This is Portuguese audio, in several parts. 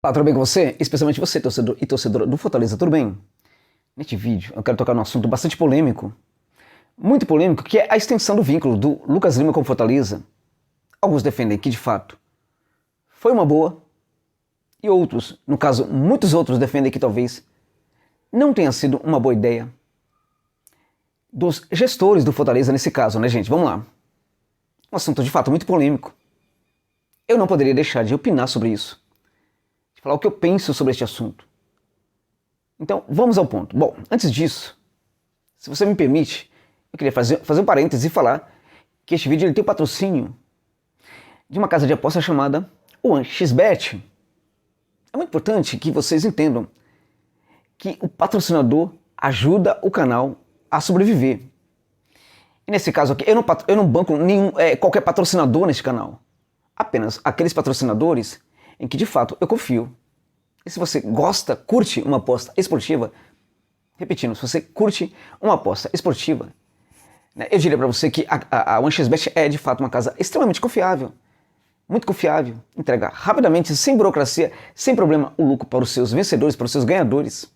Fala, tudo bem com você? Especialmente você, torcedor e torcedora do Fortaleza, tudo bem? Neste vídeo eu quero tocar num assunto bastante polêmico, muito polêmico, que é a extensão do vínculo do Lucas Lima com o Fortaleza. Alguns defendem que, de fato, foi uma boa, e outros, no caso, muitos outros defendem que talvez não tenha sido uma boa ideia dos gestores do Fortaleza nesse caso, né, gente? Vamos lá. Um assunto, de fato, muito polêmico. Eu não poderia deixar de opinar sobre isso, de falar o que eu penso sobre este assunto. Então, vamos ao ponto. Bom, antes disso, se você me permite, eu queria fazer um parêntese e falar que este vídeo ele tem o patrocínio de uma casa de aposta chamada 1xBet. É muito importante que vocês entendam que o patrocinador ajuda o canal a sobreviver. E nesse caso aqui, eu não banco qualquer patrocinador neste canal. Apenas aqueles patrocinadores em que de fato eu confio. E se você curte uma aposta esportiva, repetindo, se você curte uma aposta esportiva, né, eu diria para você que a 1xBet é de fato uma casa extremamente confiável, muito confiável, entrega rapidamente, sem burocracia, sem problema, o lucro para os seus vencedores, para os seus ganhadores.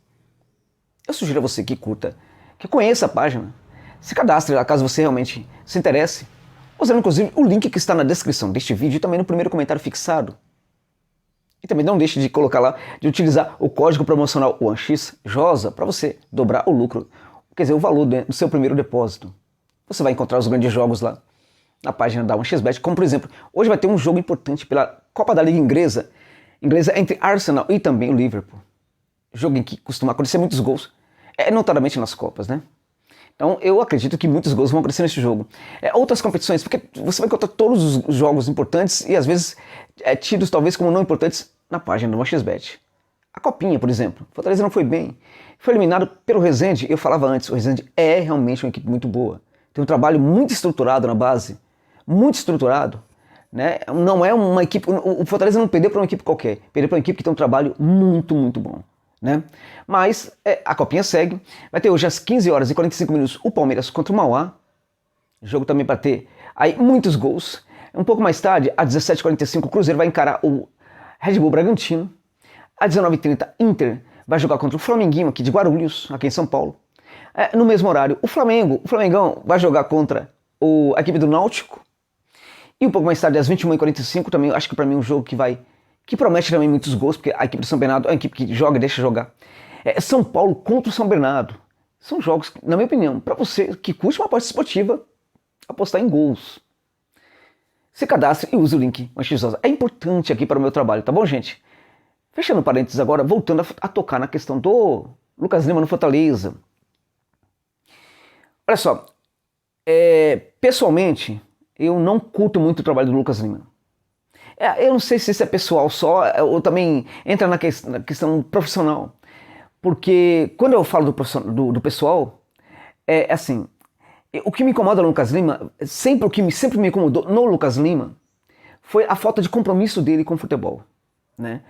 Eu sugiro a você que curta, que conheça a página, se cadastre lá caso você realmente se interesse, usando inclusive o link que está na descrição deste vídeo e também no primeiro comentário fixado. E também não deixe de colocar lá, de utilizar o código promocional 1xJOSA para você dobrar o lucro, quer dizer, o valor do seu primeiro depósito. Você vai encontrar os grandes jogos lá na página da 1xBet, como por exemplo, hoje vai ter um jogo importante pela Copa da Liga Inglesa entre Arsenal e também o Liverpool. Jogo em que costuma acontecer muitos gols, notadamente nas Copas, né? Então eu acredito que muitos gols vão acontecer nesse jogo. Outras competições, porque você vai encontrar todos os jogos importantes e às vezes tidos talvez como não importantes na página do 1xBet. A Copinha, por exemplo, Fortaleza não foi bem, foi eliminado pelo Resende. Eu falava antes, o Resende é realmente uma equipe muito boa. Tem um trabalho muito estruturado na base, muito estruturado, né? Não é uma equipe, o Fortaleza não perdeu para uma equipe qualquer, perdeu para uma equipe que tem um trabalho muito, muito bom, né? Mas a Copinha segue, vai ter hoje às 15 horas e 45 minutos o Palmeiras contra o Mauá, jogo também para ter aí muitos gols. Um pouco mais tarde, às 17h45, o Cruzeiro vai encarar o Red Bull Bragantino, às 19h30 Inter vai jogar contra o Flamenguinho aqui de Guarulhos, aqui em São Paulo. No mesmo horário, o Flamengão vai jogar contra a equipe do Náutico. E um pouco mais tarde, às 21h45, também acho que para mim um jogo que promete também muitos gols, porque a equipe do São Bernardo é uma equipe que joga e deixa jogar. São Paulo contra o São Bernardo. São jogos, na minha opinião, para você que curte uma aposta esportiva, apostar em gols. Se cadastre e use o link 1xJOSA. É importante aqui para o meu trabalho, tá bom, gente? Fechando parênteses agora, voltando a tocar na questão do Lucas Lima no Fortaleza. Olha só, pessoalmente, eu não curto muito o trabalho do Lucas Lima. Eu não sei se isso é pessoal só, ou também entra na questão profissional. Porque quando eu falo do pessoal, assim, o que me incomoda no Lucas Lima, o que sempre me incomodou no Lucas Lima, foi a falta de compromisso dele com o futebol, né?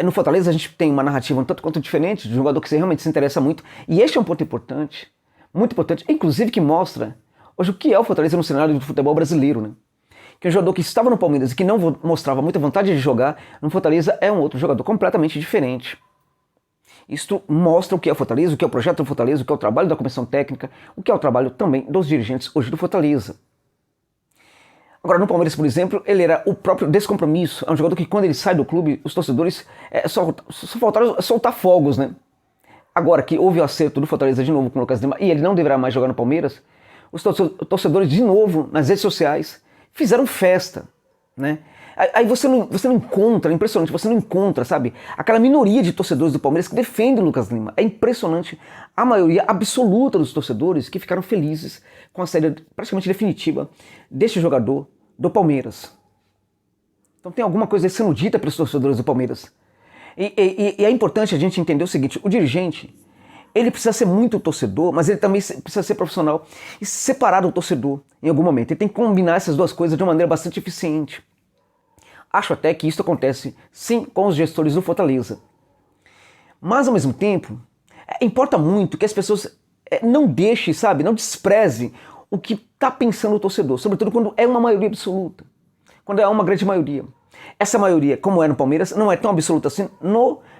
No Fortaleza a gente tem uma narrativa um tanto quanto diferente, de um jogador que realmente se interessa muito, e este é um ponto importante, muito importante, inclusive que mostra hoje o que é o Fortaleza no cenário do futebol brasileiro, né? Que um jogador que estava no Palmeiras e que não mostrava muita vontade de jogar no Fortaleza é um outro jogador completamente diferente. Isto mostra o que é o Fortaleza, o que é o projeto do Fortaleza, o que é o trabalho da comissão técnica, o que é o trabalho também dos dirigentes hoje do Fortaleza. Agora, no Palmeiras, por exemplo, ele era o próprio descompromisso. É um jogador que, quando ele sai do clube, os torcedores só faltaram soltar fogos, né? Agora que houve o acerto do Fortaleza de novo com o Lucas Lima e ele não deverá mais jogar no Palmeiras, os torcedores de novo nas redes sociais fizeram festa, né? Aí você não encontra, é impressionante, você não encontra, sabe, aquela minoria de torcedores do Palmeiras que defende o Lucas Lima. É impressionante a maioria absoluta dos torcedores que ficaram felizes com a saída praticamente definitiva deste jogador do Palmeiras. Então tem alguma coisa sendo dita pelos torcedores do Palmeiras. E é importante a gente entender o seguinte, o dirigente, ele precisa ser muito torcedor, mas ele também precisa ser profissional e se separar do torcedor em algum momento. Ele tem que combinar essas duas coisas de uma maneira bastante eficiente. Acho até que isso acontece, sim, com os gestores do Fortaleza. Mas, ao mesmo tempo, importa muito que as pessoas não deixem, sabe, não desprezem o que está pensando o torcedor, sobretudo quando é uma maioria absoluta, quando é uma grande maioria. Essa maioria, como é no Palmeiras, não é tão absoluta assim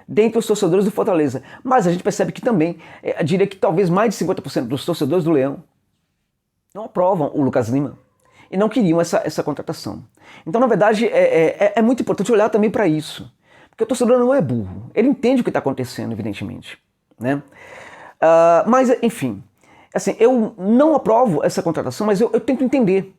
dentre os torcedores do Fortaleza. Mas a gente percebe que também, eu diria que talvez mais de 50% dos torcedores do Leão não aprovam o Lucas Lima e não queriam essa contratação. Então, na verdade, é muito importante olhar também para isso. Porque o torcedor não é burro. Ele entende o que está acontecendo, evidentemente. Né? Mas, enfim, assim, eu não aprovo essa contratação, mas eu tento entender.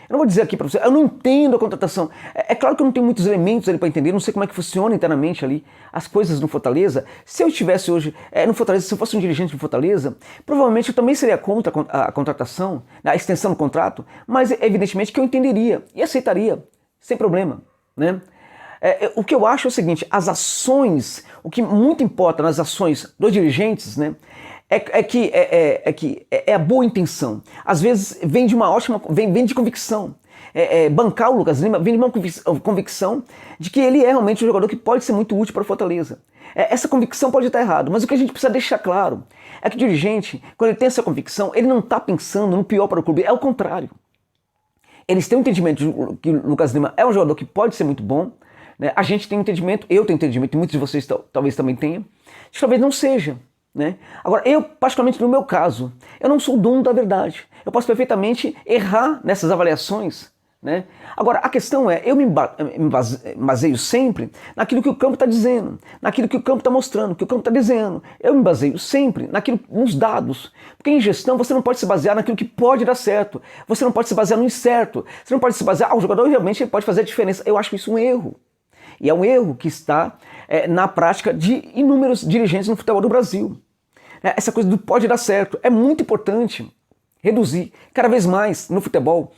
Eu não vou dizer aqui para você, eu não entendo a contratação. É claro que eu não tenho muitos elementos ali para entender, não sei como é que funciona internamente ali as coisas no Fortaleza. Se eu estivesse hoje no Fortaleza, se eu fosse um dirigente do Fortaleza, provavelmente eu também seria contra a contratação, a extensão do contrato, mas evidentemente que eu entenderia e aceitaria, sem problema, né? O que eu acho é o seguinte, as ações, o que muito importa nas ações dos dirigentes, né, é a boa intenção. Às vezes vem de uma ótima, vem de convicção. Bancar o Lucas Lima vem de uma convicção de que ele é realmente um jogador que pode ser muito útil para o Fortaleza. Essa convicção pode estar errada, mas o que a gente precisa deixar claro é que o dirigente, quando ele tem essa convicção, ele não está pensando no pior para o clube, é o contrário. Eles têm um entendimento de que o Lucas Lima é um jogador que pode ser muito bom, né? A gente tem um entendimento, eu tenho entendimento, e muitos de vocês talvez também tenham, de que talvez não seja. Né? Agora, eu, particularmente no meu caso, eu não sou o dono da verdade. Eu posso perfeitamente errar nessas avaliações. Né? Agora, a questão é, eu me baseio sempre naquilo que o campo está dizendo, naquilo que o campo está mostrando, que o campo está desenhando. Eu me baseio sempre nos dados. Porque em gestão você não pode se basear naquilo que pode dar certo. Você não pode se basear no incerto. Você não pode se basear, o jogador realmente pode fazer a diferença. Eu acho isso um erro. E é um erro que está na prática de inúmeros dirigentes no futebol do Brasil. Essa coisa do pode dar certo. É muito importante reduzir cada vez mais no futebol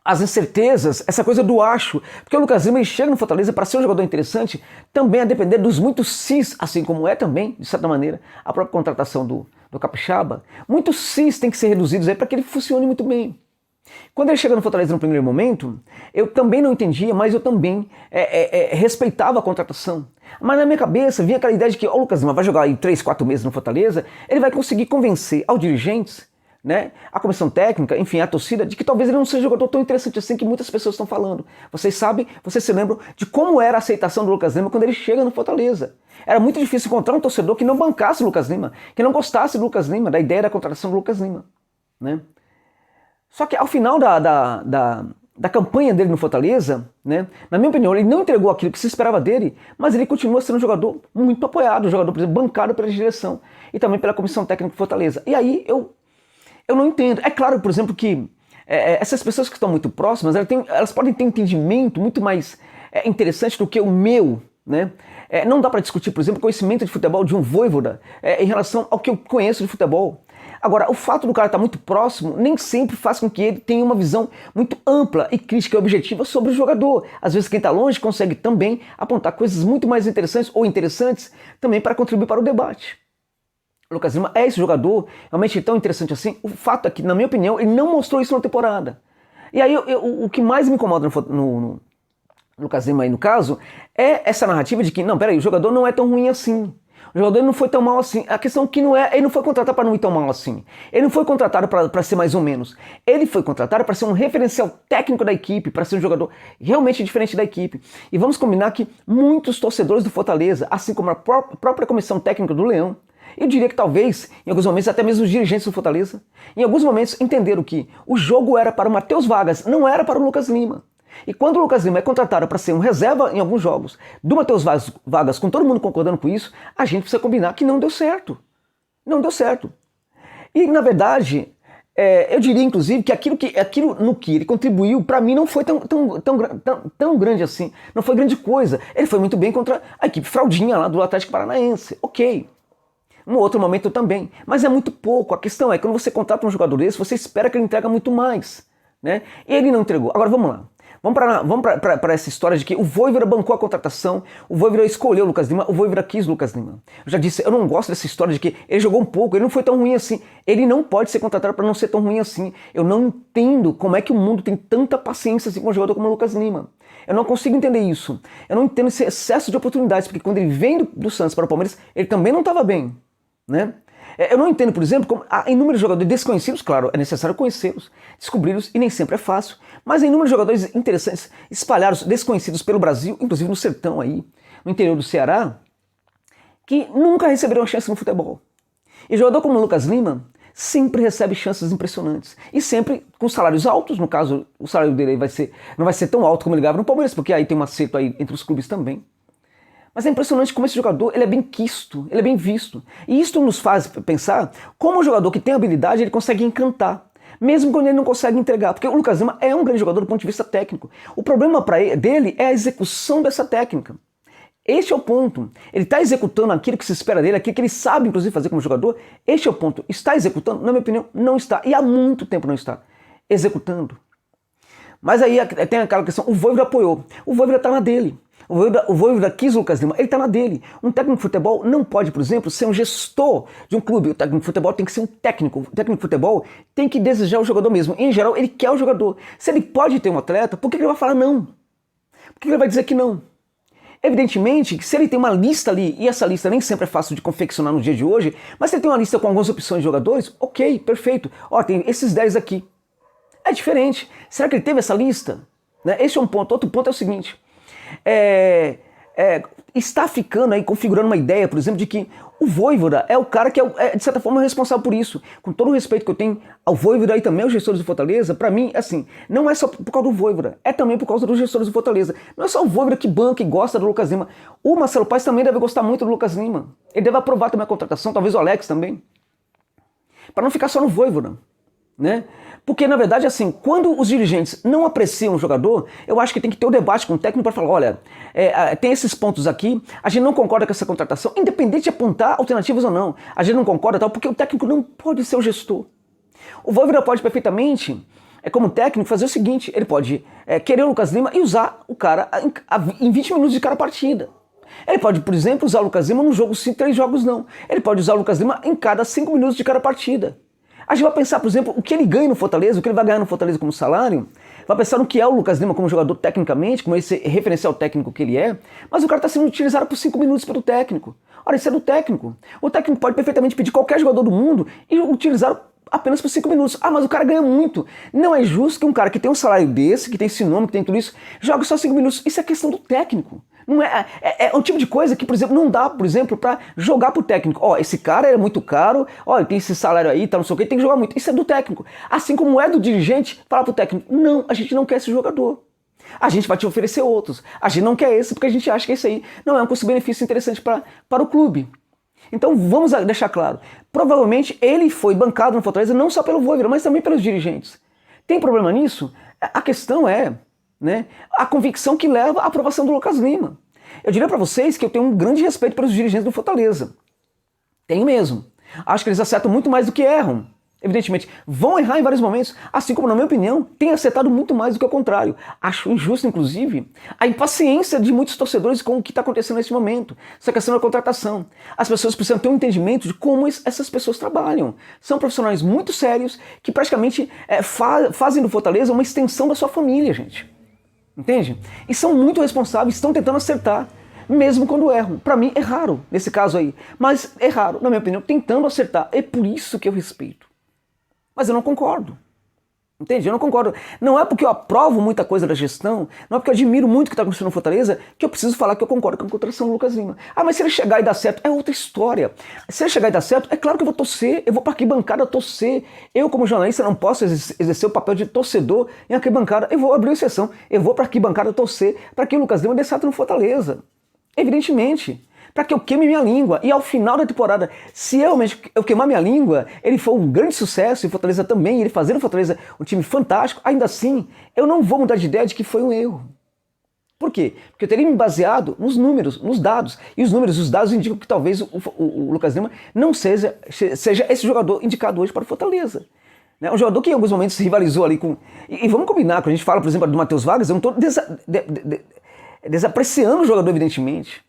as incertezas, essa coisa do acho. Porque o Lucas Lima chega no Fortaleza para ser um jogador interessante também a depender dos muitos sis, assim como é também, de certa maneira, a própria contratação do Capixaba. Muitos sis têm que ser reduzidos para que ele funcione muito bem. Quando ele chega no Fortaleza no primeiro momento, eu também não entendia, mas eu também respeitava a contratação. Mas na minha cabeça vinha aquela ideia de que o Lucas Lima vai jogar aí 3, 4 meses no Fortaleza, ele vai conseguir convencer aos dirigentes, né, a comissão técnica, enfim, a torcida, de que talvez ele não seja um jogador tão interessante assim que muitas pessoas estão falando. Vocês sabem, vocês se lembram de como era a aceitação do Lucas Lima quando ele chega no Fortaleza. Era muito difícil encontrar um torcedor que não bancasse o Lucas Lima, que não gostasse do Lucas Lima, da ideia da contratação do Lucas Lima, né? Só que ao final da campanha dele no Fortaleza, né, na minha opinião, ele não entregou aquilo que se esperava dele, mas ele continua sendo um jogador muito apoiado, um jogador, por exemplo, bancado pela direção e também pela comissão técnica do Fortaleza. E aí eu não entendo. É claro, por exemplo, que essas pessoas que estão muito próximas, elas podem ter um entendimento muito mais interessante do que o meu, né? Não dá para discutir, por exemplo, o conhecimento de futebol de um Vojvoda em relação ao que eu conheço de futebol. Agora, o fato do cara estar muito próximo nem sempre faz com que ele tenha uma visão muito ampla e crítica e objetiva sobre o jogador. Às vezes quem está longe consegue também apontar coisas muito mais interessantes ou interessantes também para contribuir para o debate. O Lucas Lima é esse jogador realmente tão interessante assim. O fato é que, na minha opinião, ele não mostrou isso na temporada. E aí o que mais me incomoda no Lucas Lima aí no caso é essa narrativa de que, não, peraí, o jogador não é tão ruim assim. O jogador não foi tão mal assim. A questão é que não é, ele não foi contratado para não ir tão mal assim. Ele não foi contratado para ser mais ou menos. Ele foi contratado para ser um referencial técnico da equipe, para ser um jogador realmente diferente da equipe. E vamos combinar que muitos torcedores do Fortaleza, assim como a própria comissão técnica do Leão, eu diria que talvez, em alguns momentos, até mesmo os dirigentes do Fortaleza, em alguns momentos entenderam que o jogo era para o Matheus Vargas, não era para o Lucas Lima. E quando o Lucas Lima é contratado para ser um reserva em alguns jogos do Matheus Vargas, com todo mundo concordando com isso, a gente precisa combinar que não deu certo. Não deu certo. E, na verdade, eu diria, inclusive, que aquilo no que ele contribuiu, para mim, não foi tão grande assim. Não foi grande coisa. Ele foi muito bem contra a equipe fraldinha lá do Atlético Paranaense. Ok. Um outro momento também. Mas é muito pouco. A questão é que quando você contrata um jogador desse, você espera que ele entregue muito mais, né? E ele não entregou. Agora, vamos lá. Vamos para essa história de que o Vojvoda bancou a contratação, o Vojvoda escolheu o Lucas Lima, o Vojvoda quis o Lucas Lima. Eu já disse, eu não gosto dessa história de que ele jogou um pouco, ele não foi tão ruim assim. Ele não pode ser contratado para não ser tão ruim assim. Eu não entendo como é que o mundo tem tanta paciência assim com um jogador como o Lucas Lima. Eu não consigo entender isso. Eu não entendo esse excesso de oportunidades, porque quando ele vem do Santos para o Palmeiras, ele também não estava bem, né? Eu não entendo, por exemplo, como há inúmeros jogadores desconhecidos, claro, é necessário conhecê-los, descobri-los, e nem sempre é fácil, mas há inúmeros jogadores interessantes, espalhados, desconhecidos pelo Brasil, inclusive no sertão aí, no interior do Ceará, que nunca receberam chance no futebol. E jogador como o Lucas Lima sempre recebe chances impressionantes. E sempre com salários altos, no caso, o salário dele não vai ser tão alto como ele ganhava no Palmeiras, porque aí tem um acerto aí entre os clubes também. Mas é impressionante como esse jogador ele é bem quisto, ele é bem visto. E isso nos faz pensar como o jogador que tem habilidade ele consegue encantar, mesmo quando ele não consegue entregar. Porque o Lucas Lima é um grande jogador do ponto de vista técnico. O problema dele é a execução dessa técnica. Este é o ponto. Ele está executando aquilo que se espera dele, aquilo que ele sabe, inclusive, fazer como jogador. Este é o ponto. Está executando? Na minha opinião, não está. E há muito tempo não está executando. Mas aí tem aquela questão, o Vojvoda apoiou. O Vojvoda está na dele. O Vojvoda quis o Lucas Lima, ele está na dele. Um técnico de futebol não pode, por exemplo, ser um gestor de um clube. O técnico de futebol tem que ser um técnico. O técnico de futebol tem que desejar o jogador mesmo. Em geral, ele quer o jogador. Se ele pode ter um atleta, por que ele vai falar não? Por que ele vai dizer que não? Evidentemente que se ele tem uma lista ali, e essa lista nem sempre é fácil de confeccionar no dia de hoje, mas se ele tem uma lista com algumas opções de jogadores, ok, perfeito. Ó, tem esses 10 aqui. É diferente. Será que ele teve essa lista? Né? Esse é um ponto. Outro ponto é o seguinte. Está ficando aí, configurando uma ideia, por exemplo, de que o Vojvoda é o cara que é, de certa forma, responsável por isso. Com todo o respeito que eu tenho ao Vojvoda e também aos gestores do Fortaleza, para mim, assim, não é só por causa do Vojvoda, é também por causa dos gestores do Fortaleza. Não é só o Vojvoda que banca e gosta do Lucas Lima. O Marcelo Paes também deve gostar muito do Lucas Lima. Ele deve aprovar também a contratação, talvez o Alex também. Para não ficar só no Vojvoda, né? Porque, na verdade, assim, quando os dirigentes não apreciam o jogador, eu acho que tem que ter um debate com o técnico para falar, olha, tem esses pontos aqui, a gente não concorda com essa contratação, independente de apontar alternativas ou não, a gente não concorda tal, porque o técnico não pode ser o gestor. O Vojvoda pode perfeitamente, como técnico, fazer o seguinte, ele pode querer o Lucas Lima e usar o cara em 20 minutos de cada partida. Ele pode, por exemplo, usar o Lucas Lima num jogo, 3 jogos não. Ele pode usar o Lucas Lima em cada 5 minutos de cada partida. A gente vai pensar, por exemplo, o que ele ganha no Fortaleza, o que ele vai ganhar no Fortaleza como salário, vai pensar no que é o Lucas Lima como jogador tecnicamente, como esse referencial técnico que ele é, mas o cara está sendo utilizado por 5 minutos pelo técnico. Olha, isso é do técnico. O técnico pode perfeitamente pedir qualquer jogador do mundo e utilizar apenas por 5 minutos. Ah, mas o cara ganha muito. Não é justo que um cara que tem um salário desse, que tem esse nome, que tem tudo isso, jogue só 5 minutos. Isso é questão do técnico. Não é um tipo de coisa que, por exemplo, não dá, por exemplo, para jogar pro técnico. Ó, esse cara é muito caro, ó, ele tem esse salário aí, tá, não sei o que, tem que jogar muito. Isso é do técnico. Assim como é do dirigente falar pro técnico, não, a gente não quer esse jogador. A gente vai te oferecer outros. A gente não quer esse porque a gente acha que esse aí não é um custo-benefício interessante para o clube. Então vamos deixar claro, provavelmente ele foi bancado no Fortaleza não só pelo Vojvoda, mas também pelos dirigentes. Tem problema nisso? A questão é, né, a convicção que leva à aprovação do Lucas Lima. Eu diria para vocês que eu tenho um grande respeito pelos dirigentes do Fortaleza. Tenho mesmo. Acho que eles acertam muito mais do que erram. Evidentemente, vão errar em vários momentos, assim como, na minha opinião, têm acertado muito mais do que o contrário. Acho injusto, inclusive, a impaciência de muitos torcedores com o que está acontecendo nesse momento. Essa questão da contratação. As pessoas precisam ter um entendimento de como essas pessoas trabalham. São profissionais muito sérios que praticamente fazem do Fortaleza uma extensão da sua família, gente. Entende? E são muito responsáveis, estão tentando acertar, mesmo quando erram. Para mim é raro, nesse caso aí. Mas é raro, na minha opinião, tentando acertar. É por isso que eu respeito. Mas eu não concordo. Entende? Eu não concordo. Não é porque eu aprovo muita coisa da gestão, não é porque eu admiro muito o que está acontecendo no Fortaleza, que eu preciso falar que eu concordo com a contratação do Lucas Lima. Ah, mas se ele chegar e dar certo, é outra história. Se ele chegar e dar certo, é claro que eu vou torcer, eu vou para arquibancada torcer. Eu, como jornalista, não posso exercer o papel de torcedor em arquibancada. Eu vou abrir exceção, eu vou para arquibancada torcer para que o Lucas Lima dê certo no Fortaleza. Evidentemente. Para que eu queime minha língua. E ao final da temporada, se eu queimar minha língua, ele for um grande sucesso, e Fortaleza também, ele fazer o Fortaleza um time fantástico, ainda assim, eu não vou mudar de ideia de que foi um erro. Por quê? Porque eu teria me baseado nos números, nos dados. E os dados indicam que talvez o Lucas Lima não seja esse jogador indicado hoje para o Fortaleza. Um jogador que em alguns momentos se rivalizou ali com... E vamos combinar, quando a gente fala, por exemplo, do Matheus Vargas, eu não estou desapreciando o jogador, evidentemente.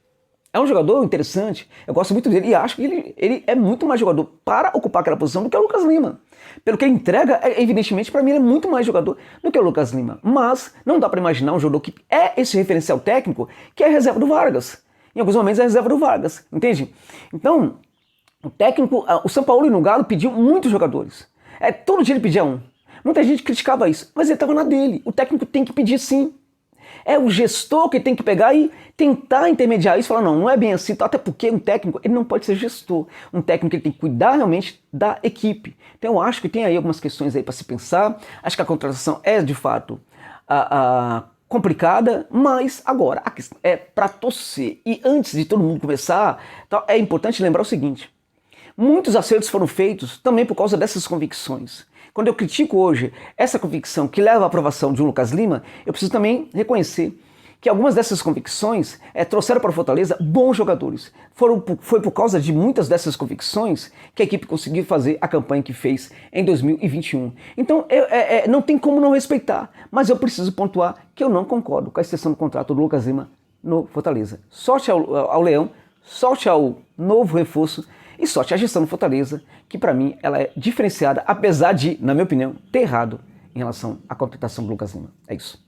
É um jogador interessante, eu gosto muito dele e acho que ele é muito mais jogador para ocupar aquela posição do que o Lucas Lima. Pelo que ele entrega, evidentemente, para mim ele é muito mais jogador do que o Lucas Lima. Mas não dá para imaginar um jogador que é esse referencial técnico, que é a reserva do Vargas. Em alguns momentos é a reserva do Vargas, entende? Então, O São Paulo e no Galo pediu muitos jogadores. Todo dia ele pedia um. Muita gente criticava isso, mas ele estava na dele. O técnico tem que pedir sim. É o gestor que tem que pegar e tentar intermediar isso e falar, não é bem assim, até porque um técnico ele não pode ser gestor. Um técnico ele tem que cuidar realmente da equipe. Então eu acho que tem aí algumas questões aí para se pensar. Acho que a contratação é de fato complicada, mas agora a questão é para torcer. E antes de todo mundo começar, é importante lembrar o seguinte: muitos acertos foram feitos também por causa dessas convicções. Quando eu critico hoje essa convicção que leva à aprovação de um Lucas Lima, eu preciso também reconhecer que algumas dessas convicções trouxeram para o Fortaleza bons jogadores. Foi por causa de muitas dessas convicções que a equipe conseguiu fazer a campanha que fez em 2021. Então, não tem como não respeitar, mas eu preciso pontuar que eu não concordo com a extensão do contrato do Lucas Lima no Fortaleza. Sorte ao Leão, sorte ao novo reforço e sorte à gestão do Fortaleza, que para mim ela é diferenciada, apesar de, na minha opinião, ter errado em relação à contratação do Lucas Lima. É isso.